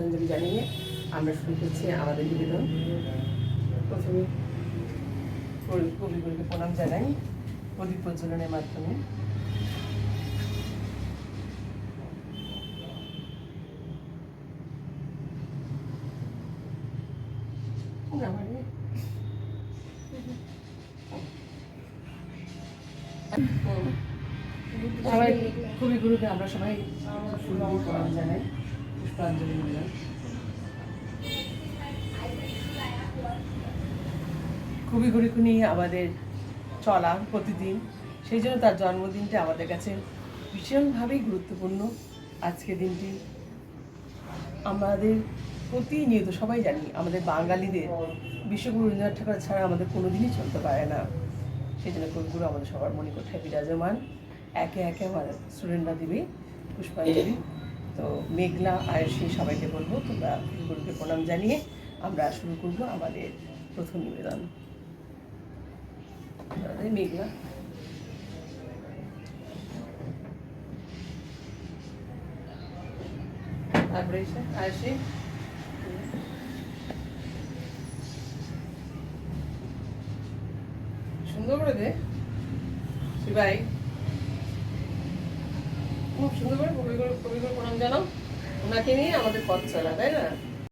শ্রদ্ধাঞ্জলি জানিয়ে আমরা শুরু করছি আমাদের নিবেদন। প্রথমে কবিগুরুকে প্রণাম জানাই প্রদীপ প্রজ্বলনের মাধ্যমে। সবাই কবিগুরুকে আমরা সবাই প্রণাম জানাই, পুষ্পাঞ্জলি দিলাম। কবিগুরুকে নিয়ে আমাদের চলা প্রতিদিন, সেই জন্য তার জন্মদিনটা আমাদের কাছে ভীষণভাবেই গুরুত্বপূর্ণ। আজকের দিনটি আমাদের প্রতিনিয়ত সবাই জানি, আমাদের বাঙালিদের বিশ্বকবি রবীন্দ্রনাথ ঠাকুর ছাড়া আমাদের কোনোদিনই চলতে পারে না। সেই জন্য কবিগুরু আমাদের সবার মণিকোঠায় বিরাজমান। একে একে আমার স্টুডেন্টরা দিবে পুষ্পাঞ্জলি। তো মেঘলা আয়ুষী সবাইকে বলবো তোমরা কবিগুরুকে প্রণাম জানিয়ে আমরা শুরু করবো আমাদের প্রথম নিবেদন। মেঘলা তারপরে এসে আয়ুষী সুন্দর করে দে শিবাই, খুব সুন্দর করে কবিগুরু প্রণাম জানাও। ওনাকে নিয়ে আমাদের পথ চলা, তাই না?